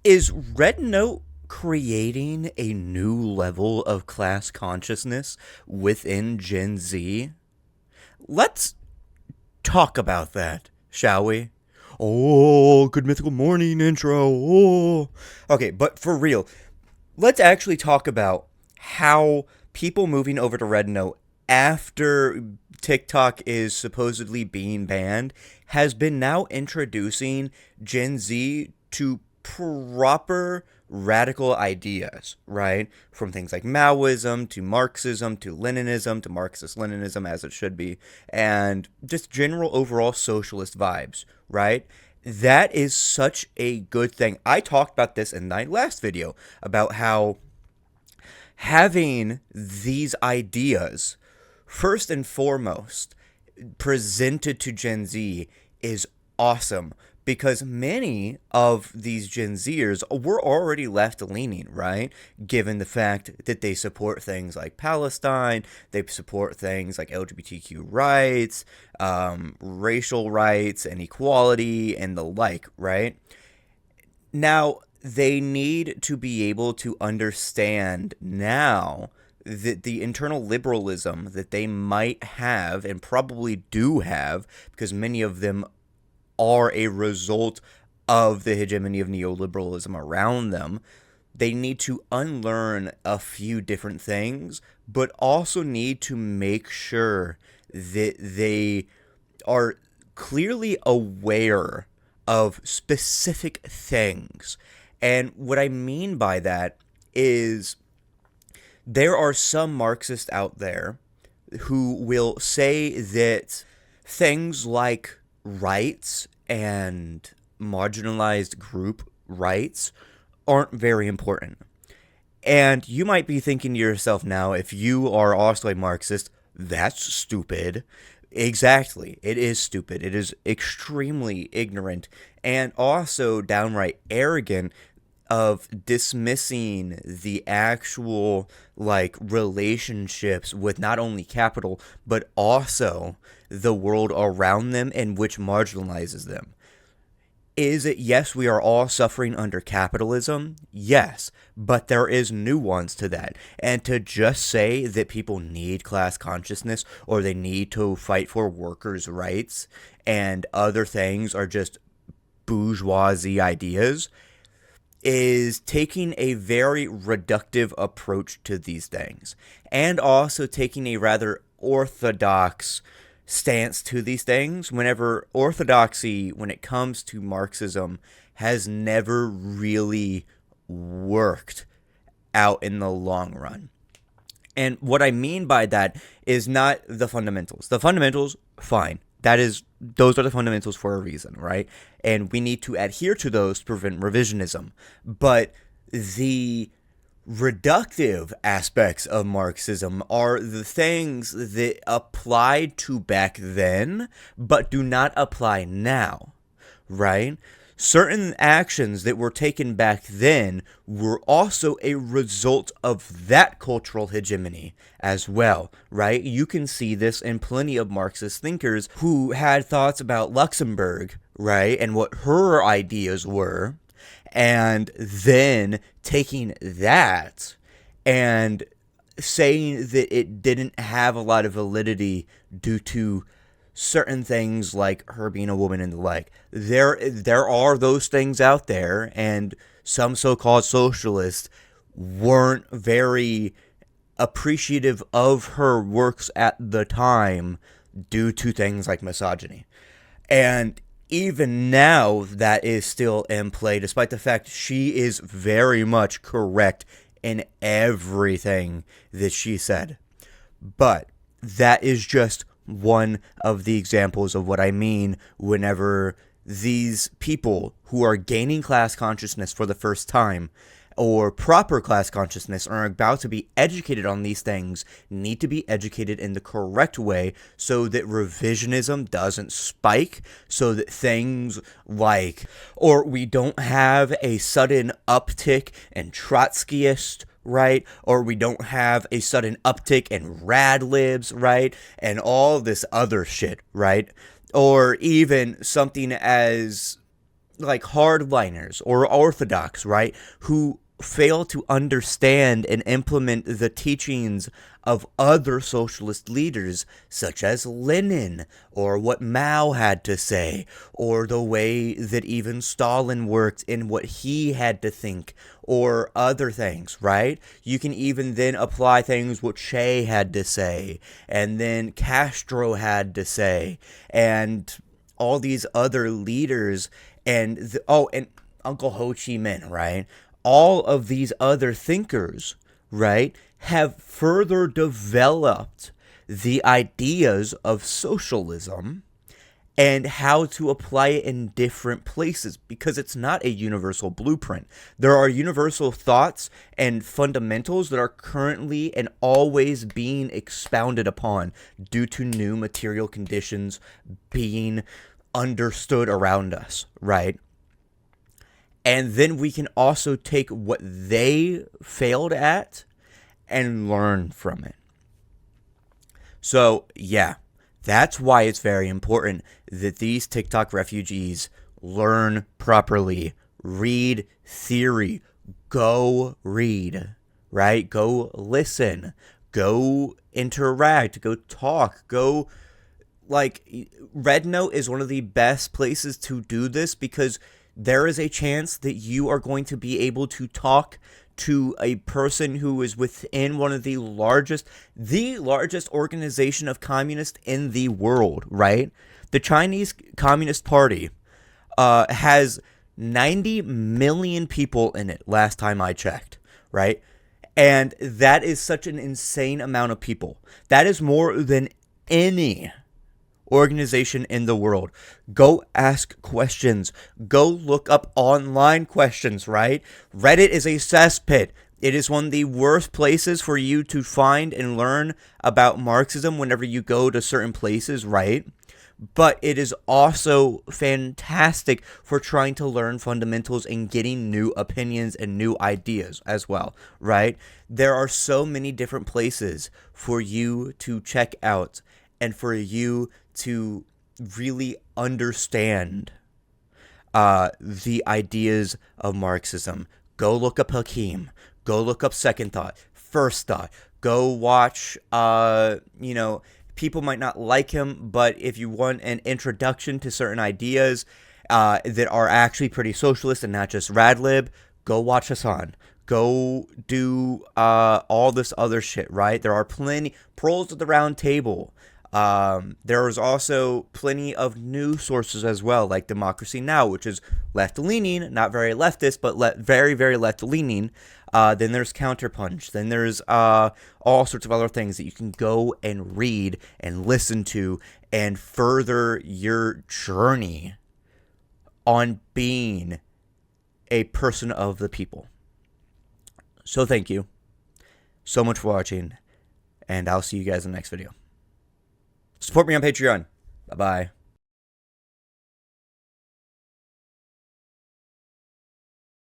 Is Red Note creating a new level of class consciousness within Gen Z? Let's talk about that, shall we? Oh, good mythical morning intro. Oh. Okay, but for real, let's actually talk about how people moving over to Red Note after TikTok is supposedly being banned has been now introducing Gen Z to proper radical ideas, right? From things like Maoism to Marxism to Leninism to Marxist Leninism, as it should be, and just general overall socialist vibes, right? That is such a good thing. I talked about this in my last video about how having these ideas, first and foremost, presented to Gen Z is awesome because many of these Gen Zers were already left leaning, right? Given the fact that they support things like Palestine, they support things like LGBTQ rights, racial rights, and equality, and the like, right? Now, they need to be able to understand now that the internal liberalism that they might have and probably do have, because many of them are a result of the hegemony of neoliberalism around them, they need to unlearn a few different things, but also need to make sure that they are clearly aware of specific things. And what I mean by that is there are some Marxists out there who will say that things like rights and marginalized group rights aren't very important. And you might be thinking to yourself now, if you are also a Marxist, that's stupid. Exactly. It is stupid. It is extremely ignorant and also downright arrogant of dismissing the actual relationships with not only capital but also the world around them and which marginalizes them. Is it, yes, we are all suffering under capitalism? Yes, but there is nuance to that. And to just say that people need class consciousness or they need to fight for workers' rights and other things are just bourgeoisie ideas is taking a very reductive approach to these things and also taking a rather orthodox stance to these things whenever orthodoxy, when it comes to Marxism, has never really worked out in the long run. And what I mean by that is not the fundamentals. The fundamentals, fine. Those are the fundamentals for a reason, right? And we need to adhere to those to prevent revisionism. But the reductive aspects of Marxism are the things that applied to back then, but do not apply now, right? Certain actions that were taken back then were also a result of that cultural hegemony as well, right? You can see this in plenty of Marxist thinkers who had thoughts about Luxembourg, right, and what her ideas were, and then taking that and saying that it didn't have a lot of validity due to certain things like her being a woman and the like. There are those things out there, and some so-called socialists weren't very appreciative of her works at the time due to things like misogyny. And even now, that is still in play, despite the fact she is very much correct in everything that she said. But that is just one of the examples of what I mean whenever these people who are gaining class consciousness for the first time or proper class consciousness are about to be educated on these things need to be educated in the correct way so that revisionism doesn't spike, so that things like, or we don't have a sudden uptick in Trotskyist, right? Or we don't have a sudden uptick in rad libs, right? And all this other shit, right? Or even something as like hardliners or orthodox, right, who fail to understand and implement the teachings of other socialist leaders, such as Lenin, or what Mao had to say, or the way that even Stalin worked in what he had to think, or other things, right? You can even then apply things what Che had to say, and then Castro had to say, and all these other leaders, and and Uncle Ho Chi Minh, right? All of these other thinkers, right, have further developed the ideas of socialism and how to apply it in different places, because it's not a universal blueprint. There are universal thoughts and fundamentals that are currently and always being expounded upon due to new material conditions being understood around us, right? And then we can also take what they failed at and learn from it. So, yeah, that's why it's very important that these TikTok refugees learn properly, read theory, go read, right? Go listen, go interact, go talk, go, like, RedNote is one of the best places to do this, because there is a chance that you are going to be able to talk to a person who is within one of the largest organization of communists in the world, right? The Chinese Communist Party has 90 million people in it last time I checked, right? And that is such an insane amount of people. That is more than any organization in the world. Go ask questions. Go look up online questions, right? Reddit is a cesspit. It is one of the worst places for you to find and learn about Marxism whenever you go to certain places, right? But it is also fantastic for trying to learn fundamentals and getting new opinions and new ideas as well, right? There are so many different places for you to check out and for you to really understand the ideas of Marxism. Go look up Hakim. Go look up Second Thought, First Thought. Go watch, people might not like him, but if you want an introduction to certain ideas that are actually pretty socialist and not just radlib, go watch Hassan. Go do all this other shit, right? There are plenty. Pearls of the Round Table. There is also plenty of new sources as well, like Democracy Now!, which is left-leaning, not very leftist, but very, very left-leaning. Then there's Counterpunch. Then there's all sorts of other things that you can go and read and listen to and further your journey on being a person of the people. So thank you so much for watching, and I'll see you guys in the next video. Support me on Patreon. Bye-bye.